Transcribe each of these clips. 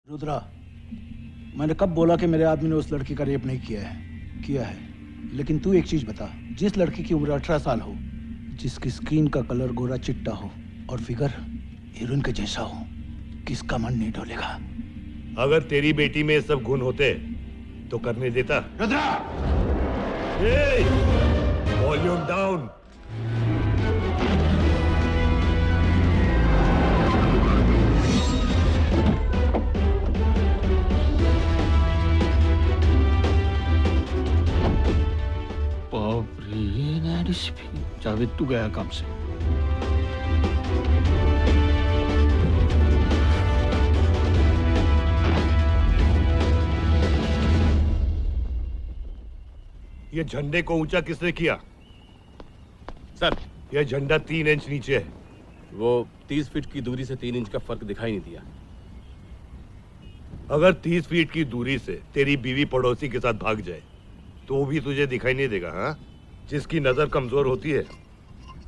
रुद्रा, मैंने कब बोला कि मेरे आदमी ने उस लड़की का रेप नहीं किया है? किया है। लेकिन तू एक चीज बता, जिस लड़की की उम्र 18 साल हो, जिसकी स्किन का कलर गोरा चिट्टा हो और फिगर हीरोइन के जैसा हो, किसका मन नहीं डोलेगा? अगर तेरी बेटी में सब गुण होते तो करने देता। रुद्रा! Volume down. बाप रे, जावेद तू गया काम से। ये झंडे को ऊंचा किसने किया? सर, ये झंडा 3 इंच नीचे है। वो 30 फीट की दूरी से 3 इंच का फर्क दिखाई नहीं दिया। अगर 30 फीट की दूरी से तेरी बीवी पड़ोसी के साथ भाग जाए तो भी तुझे दिखाई नहीं देगा? हाँ, जिसकी नजर कमजोर होती है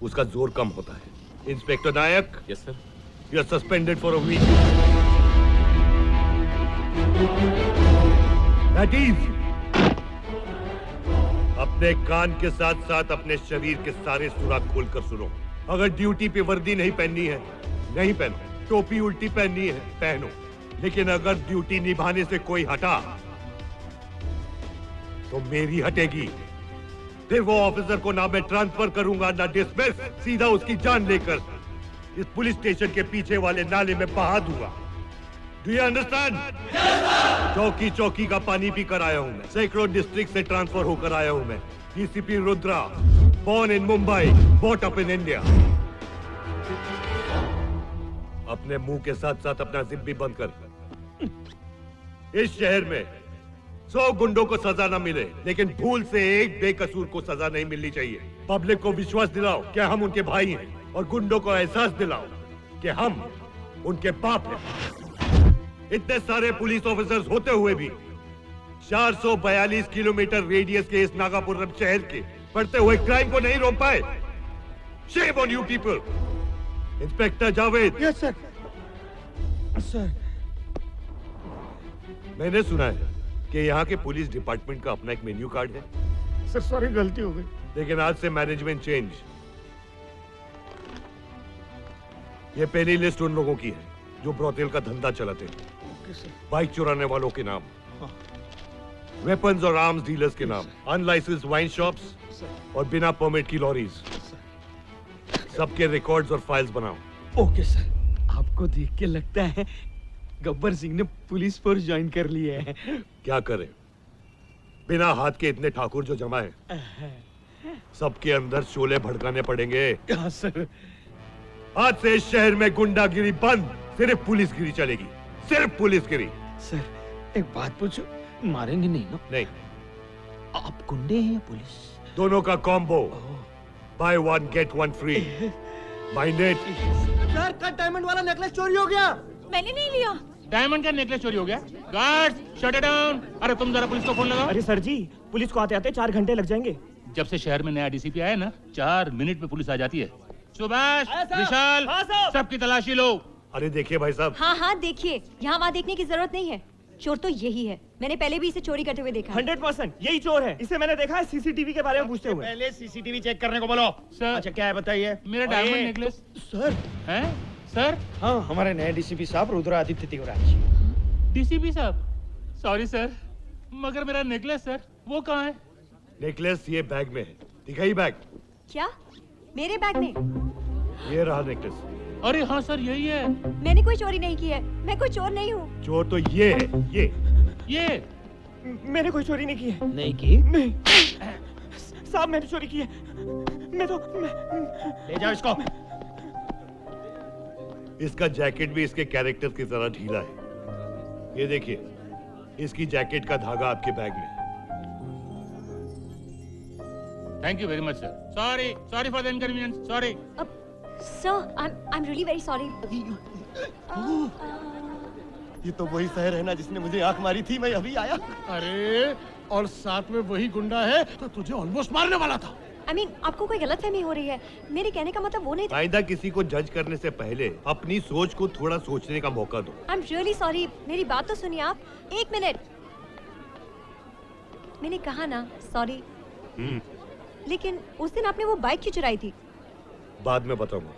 उसका जोर कम होता है। Inspector Nayak. Yes sir. You are suspended for a week. That is, अपने कान के साथ साथ अपने शरीर के सारे सुराख खोलकर सुनो। अगर ड्यूटी पे वर्दी नहीं पहननी है, नहीं पहनो। टोपी उल्टी पहननी है, पहनो। लेकिन अगर ड्यूटी निभाने से कोई हटा तो मेरी हटेगी। फिर वो ऑफिसर को ना मैं ट्रांसफर करूंगा ना डिसमिस, सीधा उसकी जान लेकर इस पुलिस स्टेशन के पीछे वाले नाले में बहा दूंगा। Do you understand? चौकी चौकी का पानी पी कर आया हूं मैं। सैकड़ों डिस्ट्रिक्ट से ट्रांसफर होकर आया हूं मैं। DCP Rudra, born in Mumbai, bought up in India. अपने मुंह के साथ साथ अपना जिप भी बंद कर। इस शहर में 100 गुंडों को सजा ना मिले, लेकिन भूल से एक बेकसूर को सजा नहीं मिलनी चाहिए। पब्लिक को विश्वास दिलाओ कि हम उनके भाई हैं, और गुंडों को एहसास दिलाओ कि हम उनके बाप हैं। इतने सारे पुलिस ऑफिसर्स होते हुए भी 442 किलोमीटर रेडियस के इस नागापुरम शहर के बढ़ते हुए क्राइम को नहीं रोक पाए। Shame on you people. Inspector Javed. Yes sir. Sir, मैंने सुना है कि यहाँ के पुलिस डिपार्टमेंट का अपना एक मेन्यू कार्ड है। सर सॉरी, गलती हो गई। लेकिन आज से मैनेजमेंट चेंज। ये पहली लिस्ट उन लोगों की है जो ब्रोथेल का धंधा चलाते हैं। बाइक चुराने वालों के नाम, वेपन्स और आर्म्स डीलर्स के नाम, अनलाइसेंस्ड वाइन शॉप्स और बिना परमिट की लॉरीज, सबके रिकॉर्ड्स और फाइल्स बनाओ। Okay sir. आपको देख के लगता है गब्बर सिंह ने पुलिस फोर्स ज्वाइन कर लिया है। क्या करे, बिना हाथ के इतने ठाकुर जो जमा है, सबके अंदर शोले भड़काने पड़ेंगे। हाँ सर। आज से इस शहर में गुंडागिरी बंद, सिर्फ पुलिसगिरी चलेगी, सिर्फ पुलिसगिरी। सर, एक बात पूछो, मारेंगे नहीं ना? नहीं, आप गुंडे हैं पुलिस? दोनों का combo, by one get one free. Mind it. Sir, cut diamond वाला नेकलेस चोरी हो गया। मैंने नहीं लिया। डायमंड का नेकलेस चोरी हो गया। Guards, shut it down. अरे तुम जरा पुलिस को फोन लगाओ। अरे सर जी, पुलिस को आते आते 4 घंटे लग जाएंगे। जब से शहर में नया डीसीपी आया ना, 4 मिनट में पुलिस आ जाती है। सुभाष, विशाल, सबकी तलाशी लो। अरे देखिए भाई साहब। हाँ हाँ देखिए, यहाँ वहाँ देखने की जरूरत नहीं है। चोर तो यही है, मैंने पहले भी इसे चोरी करते हुए देखा है। 100% यही चोर है। इसे मैंने देखा है सीसीटीवी के बारे में पूछते हुए। पहले सीसीटीवी चेक करने को बोलो। सर, अच्छा क्या है बताइए। मेरा डायमंड नेकलेस। सर। हैं? सर? हाँ, हमारे नए डीसीपी साहब रुद्रादित्य तिवारी। डीसीपी साहब, सॉरी सर, मगर मेरा नेकलेस सर, वो कहाँ है? नेकलेस ये बैग में है। दिखाई बैग। क्या? मेरे बैग में? ये रहा नेकलेस। अरे हाँ सर, यही है। मैंने कोई चोरी नहीं की है, मैं कोई चोर नहीं हूँ। चोर तो ये है, ये मैंने कोई चोरी नहीं की है। नहीं की? नहीं साहब, मैंने चोरी की है। मैं ले जाओ इसको। इसका जैकेट भी इसके कैरेक्टर की तरह ढीला है। ये देखिए, इसकी जैकेट का धागा आपके बैग में। Thank you very much sir. Sorry for the inconvenience, sorry. Sir, I am really very sorry. ये तो वही शहर है ना जिसने मुझे आंख मारी थी, मैं अभी आया। अरे, और साथ में वही गुंडा है तो तुझे ऑलमोस्ट मारने वाला था। I mean, आपको कोई गलतफहमी हो रही है। मेरे कहने का मतलब वो नहीं था। आइंदा किसी को जज करने से पहले अपनी सोच को थोड़ा सोचने का मौका दो। I'm really sorry। मेरी बात तो सुनिए आप। 1 मिनट। मैंने कहा ना सॉरी। लेकिन उस दिन आपने वो बाइक क्यों चुराई थी? बाद में बताऊंगा।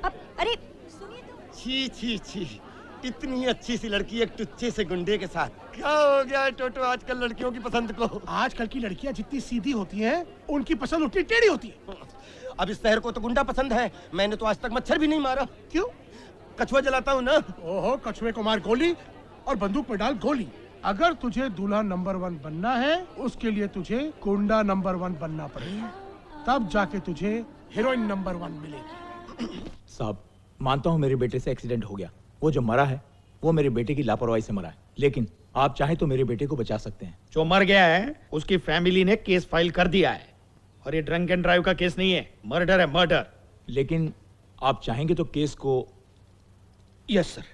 अब अरे सुनिए तो। छी छी छी, इतनी अच्छी सी लड़की एक टुच्चे से गुंडे के साथ। क्या हो गया टोटो आजकल लड़कियों की पसंद को? आजकल की लड़कियां जितनी सीधी होती हैं, उनकी पसंद उतनी टेढ़ी होती है। अब इस शहर को तो गुंडा पसंद है। मैंने तो आज तक मच्छर भी नहीं मारा। क्यों? कछुआ जलाता हूँ ना। ओहो, कछुए को मार गोली और बंदूक पे डाल गोली। अगर तुझे दूल्हा नंबर 1 बनना है, उसके लिए तुझे गुंडा नंबर 1 बनना पड़ेगा। तब जाके तुझे हीरोइन नंबर 1 मिलेगी। साहब, मानता हूँ मेरे बेटे से एक्सीडेंट हो गया। वो जो मरा है वो मेरे बेटे की लापरवाही से मरा है, लेकिन आप चाहें तो मेरे बेटे को बचा सकते हैं। जो मर गया है उसकी फैमिली ने केस फाइल कर दिया है और ये ड्रंक एंड ड्राइव का केस नहीं है, मर्डर है, मर्डर। लेकिन आप चाहेंगे तो केस को। Yes sir.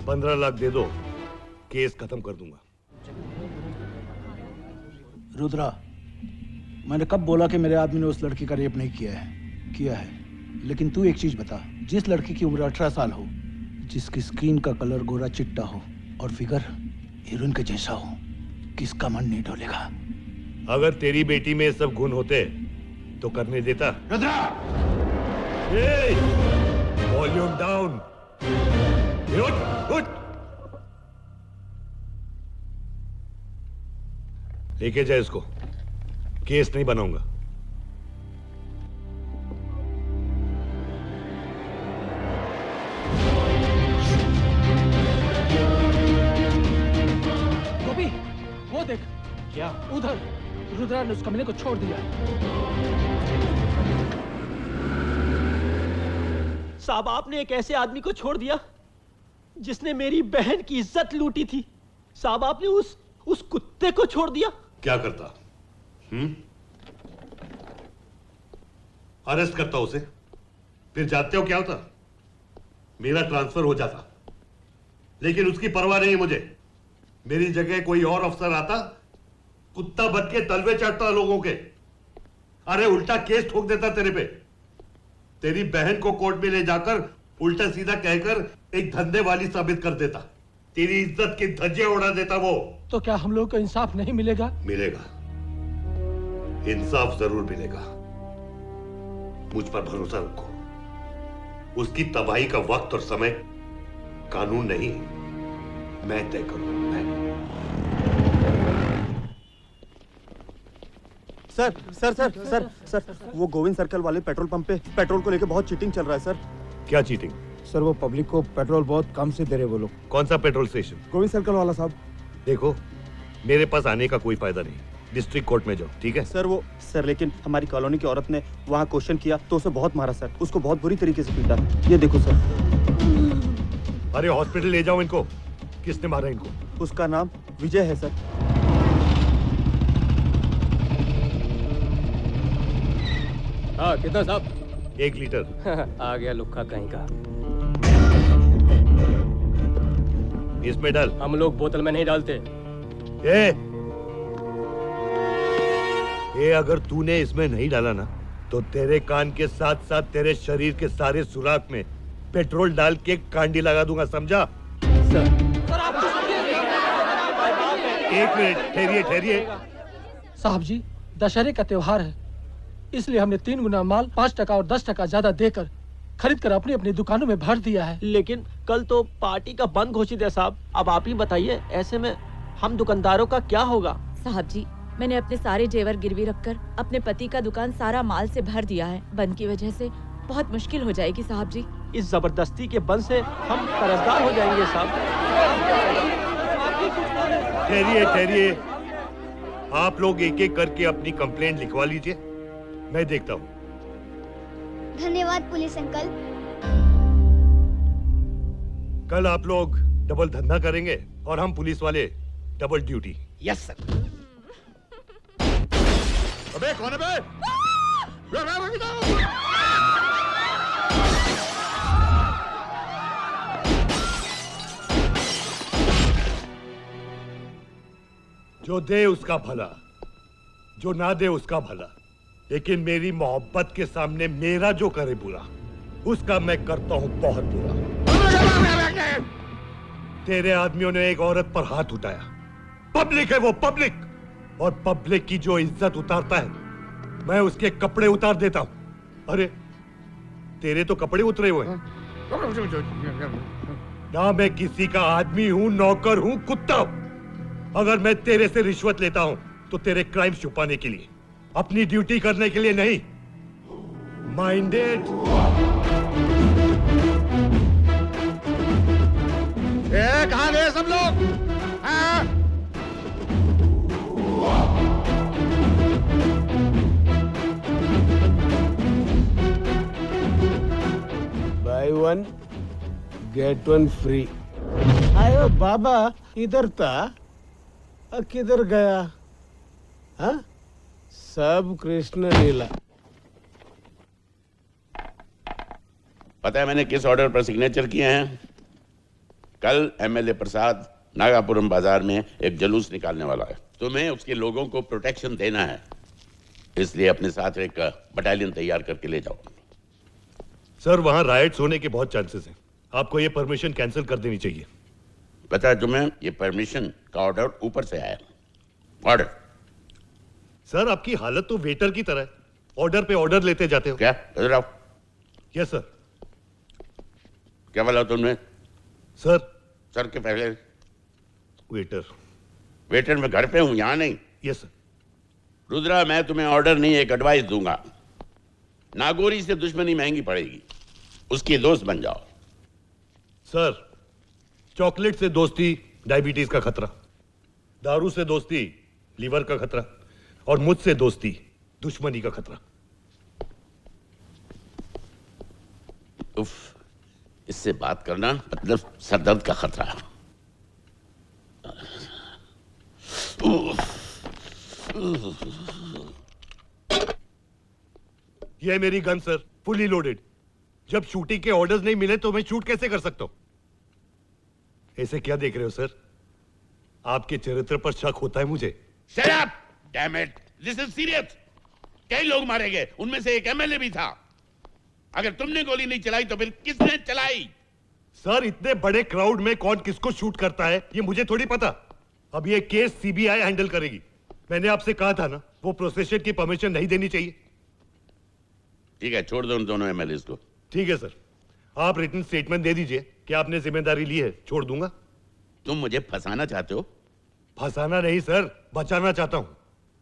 $15 लाख दे दो, केस खत्म कर दूंगा। रुद्रा, मैंने कब बोला कि मेरे आदमी ने उस लड़की का रेप नहीं किया है? किया है। लेकिन तू एक चीज बता, जिस लड़की की उम्र 18 साल हो, जिसकी स्किन का कलर गोरा चिट्टा हो और फिगर हीरोइन के जैसा हो, किसका मन नहीं डोलेगा? अगर तेरी बेटी में सब गुण होते तो करने देता। रुद्रा! Volume down. उठ। लेके जाए इसको, केस नहीं बनाऊंगा। गोपी, वो देख। क्या? उधर रुद्रा ने उस कमरे को छोड़ दिया। साहब, आपने एक ऐसे आदमी को छोड़ दिया जिसने मेरी बहन की इज्जत लूटी थी। साहब, आपने उस कुत्ते को छोड़ दिया। क्या करता? अरेस्ट करता उसे, फिर जानते हो क्या होता? मेरा ट्रांसफर हो जाता। लेकिन उसकी परवाह नहीं है मुझे। मेरी जगह कोई और अफसर आता, कुत्ता बन के तलवे चढ़ता लोगों के। अरे उल्टा केस ठोक देता तेरे पे। तेरी बहन को कोर्ट में ले जाकर उल्टा सीधा कहकर एक धंधे वाली साबित कर देता। तेरी इज्जत की धज्जियां उड़ा देता वो। तो क्या हम लोगों को इंसाफ नहीं मिलेगा? मिलेगा, इंसाफ जरूर मिलेगा। मुझ पर भरोसा रखो। उसकी तबाही का वक्त और समय कानून नहीं, मैं तय करूंगा। मैं। सर, वो गोविंद सर्कल वाले पेट्रोल पंप पे पेट्रोल को लेकर बहुत चीटिंग चल रहा है सर। क्या चीटिंग? सर, वो पब्लिक को पेट्रोल बहुत कम से दे रहे वो लोग। कौन सा पेट्रोल स्टेशन? गोविंद सर्कल वाला साहब। देखो, मेरे पास आने का कोई फायदा नहीं। डिस्ट्रिक्ट कोर्ट में जाओ, ठीक है? सर लेकिन हमारी कॉलोनी की औरत ने वहाँ क्वेश्चन किया तो उसे बहुत मारा सर। उसको बहुत बुरी तरीके से पीटा। ये देखो सर। अरे हॉस्पिटल ले जाओ इनको। किसने मारा इनको? उसका नाम विजय है सर। हाँ, कितना साहब? 1 लीटर। आ गया लुक्का कहीं का। इसमें डाल। हम लोग बोतल में नहीं डालते। ये अगर तूने इसमें नहीं डाला ना, तो तेरे कान के साथ साथ तेरे शरीर के सारे सुराख में पेट्रोल डाल के कांडी लगा दूंगा, समझा? सर, 1 मिनट ठहरिए। साहब जी, दशहरे का त्योहार है, इसलिए हमने 3 गुना माल 5% और 10% ज्यादा देकर खरीद कर अपनी अपनी दुकानों में भर दिया है। लेकिन कल तो पार्टी का बंद घोषित है साहब। अब आप ही बताइए, ऐसे में हम दुकानदारों का क्या होगा? साहब जी, मैंने अपने सारे जेवर गिरवी रखकर अपने पति का दुकान सारा माल से भर दिया है। बंद की वजह से बहुत मुश्किल हो जाएगी साहब जी। इस जबरदस्ती के बंद से हम कर्जदार हो जाएंगे साहब। ठहरिए। आप लोग एक एक करके अपनी कंप्लेंट लिखवा लीजिए, मैं देखता हूँ। धन्यवाद पुलिस अंकल। कल आप लोग डबल धंधा करेंगे और हम पुलिस वाले डबल ड्यूटी। Yes sir. अबे कौन है बे? जो दे उसका भला, जो ना दे उसका भला, लेकिन मेरी मोहब्बत के सामने मेरा जो करे बुरा, उसका मैं करता हूं बहुत बुरा। तेरे आदमियों ने एक औरत पर हाथ उठाया, पब्लिक है वो, पब्लिक, और पब्लिक की जो इज्जत उतारता है मैं उसके कपड़े उतार देता हूं। अरे तेरे तो कपड़े उतरे हुए हैं। ना मैं किसी का आदमी हूं, नौकर हूं, कुत्ता हूं। अगर मैं तेरे से रिश्वत लेता हूं तो तेरे क्राइम छुपाने के लिए, अपनी ड्यूटी करने के लिए नहीं। माइंडेड। कहां गए सब लोग? By one get one free. आयो बाबा इधर था, किधर गया? हाँ, सब कृष्ण लीला। पता है मैंने किस ऑर्डर पर सिग्नेचर किए हैं? कल एमएलए प्रसाद नागापुरम बाजार में एक जुलूस निकालने वाला है। तुम्हें उसके लोगों को प्रोटेक्शन देना है, इसलिए अपने साथ एक बटालियन तैयार करके ले जाओ। सर वहां राइट्स होने के बहुत चांसेस हैं, आपको ये परमिशन कैंसिल कर देनी चाहिए। पता है तुम्हें ये परमिशन का ऑर्डर ऊपर से आया। ऑर्डर। सर आपकी हालत तो वेटर की तरह है, ऑर्डर पे ऑर्डर लेते जाते हो। क्या? इधर आओ। Yes sir. क्या बोला तुमने? सर। सर के पहले वेटर। वेटर मैं घर पे हूं, यहां नहीं। Yes sir. रुद्रा मैं तुम्हें ऑर्डर नहीं, एक एडवाइस दूंगा। नागौरी से दुश्मनी महंगी पड़ेगी, उसकी दोस्त बन जाओ। सर चॉकलेट से दोस्ती डायबिटीज का खतरा, दारू से दोस्ती लीवर का खतरा, और मुझसे दोस्ती दुश्मनी का खतरा। उफ, इससे बात करना मतलब सरदर्द का खतरा। ये है मेरी गन सर, फुली लोडेड। जब शूटिंग के ऑर्डर्स नहीं मिले तो मैं शूट कैसे कर सकता हूं? ऐसे क्या देख रहे हो सर? आपके चरित्र पर शक होता है मुझे। Shut up! Damn it! This is serious. कई लोग मारे गए, उनमें से एक एमएलए भी था। अगर तुमने गोली नहीं चलाई तो फिर किसने चलाई? सर इतने बड़े क्राउड में कौन किसको शूट करता है ये मुझे थोड़ी पता। अब ये केस सीबीआई हैंडल करेगी। मैंने आपसे कहा था ना, वो प्रोसेशन की परमिशन नहीं देनी चाहिए। ठीक है, छोड़ दो उन दोनों एमएलएस को। ठीक है सर, आप रिटन स्टेटमेंट दे दीजिए कि आपने जिम्मेदारी ली है, छोड़ दूंगा। तुम मुझे फंसाना चाहते हो? फंसाना नहीं सर, बचाना चाहता हूं।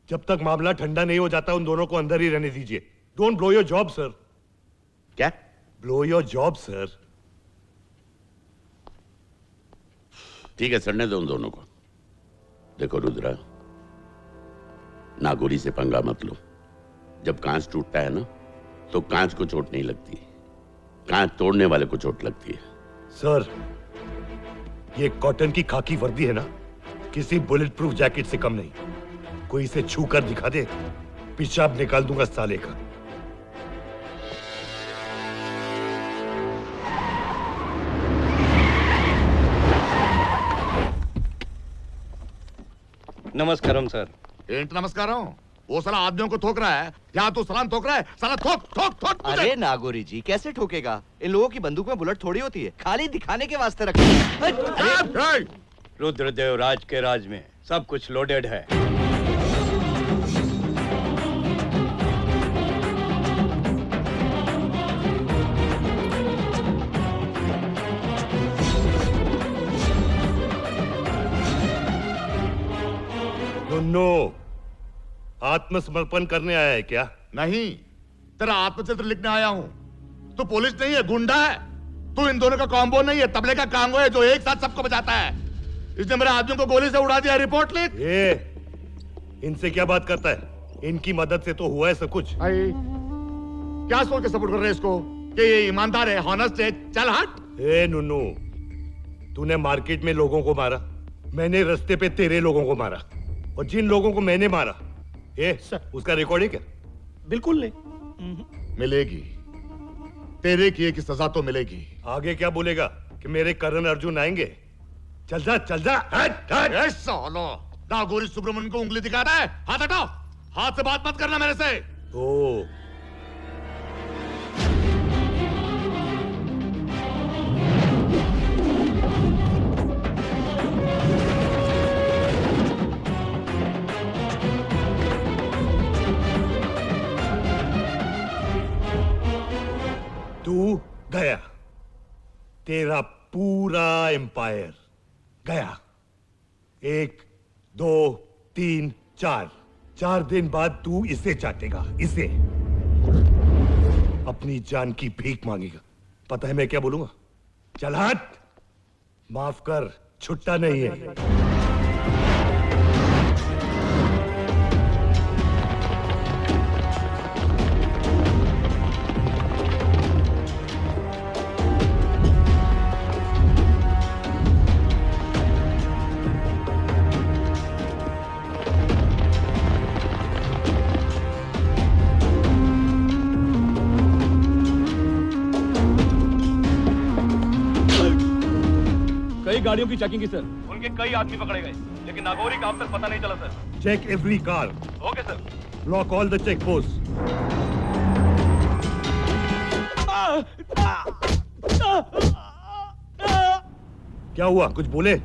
जब तक मामला ठंडा नहीं हो जाता उन दोनों को अंदर ही रहने दीजिए। Don't blow your job sir. क्या? Blow your job sir. ठीक है, सड़ने दो उन दोनों को। देखो रुद्रा, नागौरी से पंगा मत लो। जब कांच टूटता है ना तो कांच को चोट नहीं लगती, कांच तोड़ने वाले को चोट लगती है। सर ये कॉटन की खाकी वर्दी है ना, किसी बुलेट प्रूफ जैकेट से कम नहीं। कोई इसे छू कर दिखा दे, पेशाब निकाल दूंगा साले का। नमस्कारम सर। ఏంటి నమస్కారం? वो साला आदमियों को ठोक रहा है, यहाँ तो सलाम ठोक रहा है। साला ठोक ठोक ठोक। अरे नागौरी जी कैसे ठोकेगा? इन लोगों की बंदूक में बुलेट थोड़ी होती है, खाली दिखाने के वास्ते रखी है। रुद्रदेव राज के राज में सब कुछ लोडेड है। नो, आत्मसमर्पण करने आया है क्या? नहीं, तेरा आत्मचरित्र लिखने आया हूँ। तू पुलिस नहीं है, गुंडा है। तू इन दोनों का कॉम्बो नहीं है, तबले का कांगो है जो एक साथ सबको बजाता है। इसने मेरे आदमियों को गोली से उड़ा दिया। रिपोर्ट लिख। इनसे क्या बात करता है? इनकी मदद से तो हुआ है सब कुछ। क्या सोच के सपोर्ट कर रहे हैं इसको कि ये ईमानदार है, हॉनेस्ट है? चल हट। नुनू, तूने मार्केट में लोगों को मारा, मैंने रास्ते पे तेरे लोगों को मारा, और जिन लोगों को मैंने मारा उसका रिकॉर्ड है क्या? बिल्कुल नहीं। मिलेगी, तेरे किए की सजा तो मिलेगी। आगे क्या बोलेगा कि मेरे करण अर्जुन आएंगे? चल जा चल जा। हट हट। सालो नागौरी सुब्रमण्यम को उंगली दिखाता है? हाथ हटाओ, हाथ से बात मत करना मेरे से। ओ तू गया, तेरा पूरा एम्पायर गया। 1 2 3 4 दिन बाद तू इसे चाटेगा, इसे अपनी जान की भीख मांगेगा। पता है मैं क्या बोलूंगा? चल हट, माफ कर, छुट्टा नहीं है। कई गाड़ियों की चेकिंग की सर। उनके कई आदमी पकड़े गए, लेकिन नागौरी का अब तक पता नहीं चला sir. Check every car. Okay sir. Block all the check post. क्या हुआ, कुछ बोले?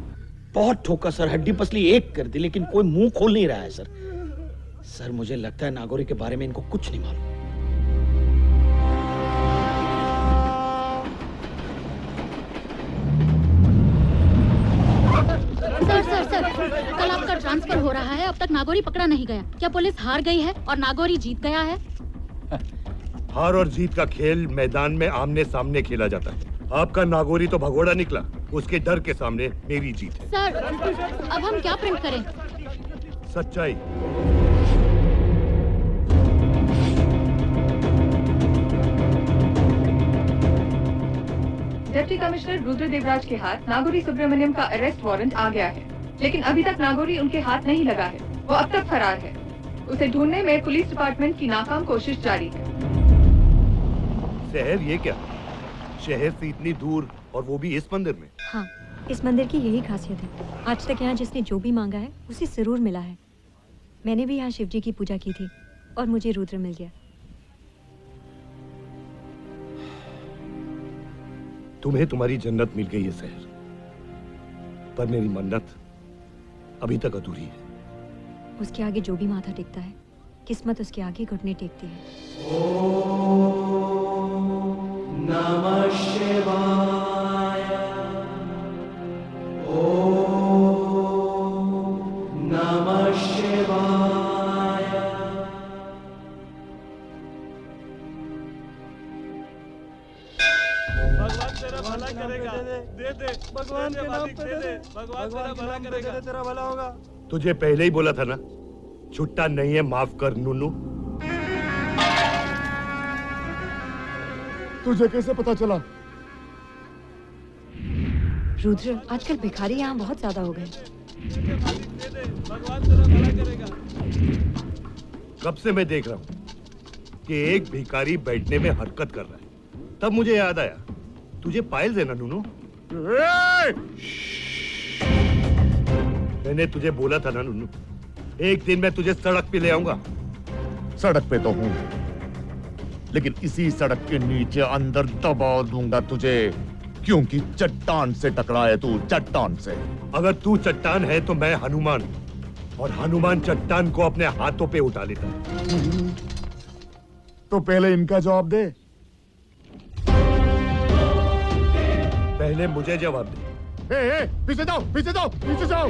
बहुत ठोका सर, हड्डी पसली एक कर दी, लेकिन कोई मुंह खोल नहीं रहा है सर। सर मुझे लगता है नागौरी के बारे में इनको कुछ नहीं मालूम। सर कल आपका ट्रांसफर हो रहा है, अब तक नागौरी पकड़ा नहीं गया। क्या पुलिस हार गई है और नागौरी जीत गया है? हार और जीत का खेल मैदान में आमने सामने खेला जाता है। आपका नागौरी तो भगोड़ा निकला, उसके डर के सामने मेरी जीत है। सर अब हम क्या प्रिंट करें? सच्चाई। डिप्टी कमिश्नर रुद्र देवराज के हाथ नागौरी सुब्रमण्यम का अरेस्ट वारंट आ गया है, लेकिन अभी तक नागौरी उनके हाथ नहीं लगा है। वो अब तक फरार है। उसे ढूंढने में पुलिस डिपार्टमेंट की नाकाम कोशिश जारी है। शहर ये क्या? शहर से इतनी दूर, और वो भी इस मंदिर में। हाँ, इस मंदिर की यही खासियत है। आज तक यहाँ जिसने जो भी मांगा है उसे जरूर मिला है। मैंने भी यहाँ शिव जी की पूजा की थी और मुझे रुद्र मिल गया। तुम्हें तुम्हारी जन्नत मिल गई है शहर, पर मेरी मन्नत अभी तक अधूरी है। उसके आगे जो भी माथा टेकता है, किस्मत उसके आगे घुटने टेकती है। नमः शिवाय। ओम नमः शिवाय। भगवान तेरा भला करेगा, दे दे भगवान के नाम पे दे दे, भगवान तेरा भला करेगा, तेरा भला होगा। तुझे पहले ही बोला था ना, छुट्टा नहीं है, माफ कर नूनू। तुझे कैसे पता चला? रुद्र, आजकल भिखारी यहाँ बहुत ज्यादा हो गए। भगवान तेरा भला करेगा। कब से मैं देख रहा हूँ कि एक भिखारी बैठने में हरकत कर रहा है। तब मुझे याद आया, तुझे पायल देना नूनू। मैंने तुझे बोला था ना नूनू, एक दिन मैं तुझे सड़क पे ले आऊंगा। सड़क पे तो हूँ, लेकिन इसी सड़क के नीचे अंदर दबा दूंगा तुझे, क्योंकि चट्टान से टकरा है तू, चट्टान से। अगर तू चट्टान है तो मैं हनुमान, और हनुमान चट्टान को अपने हाथों पे उठा लेता है। तो पहले इनका जवाब दे। पहले मुझे जवाब दे। पीछे जाओ, पीछे जाओ, पीछे जाओ।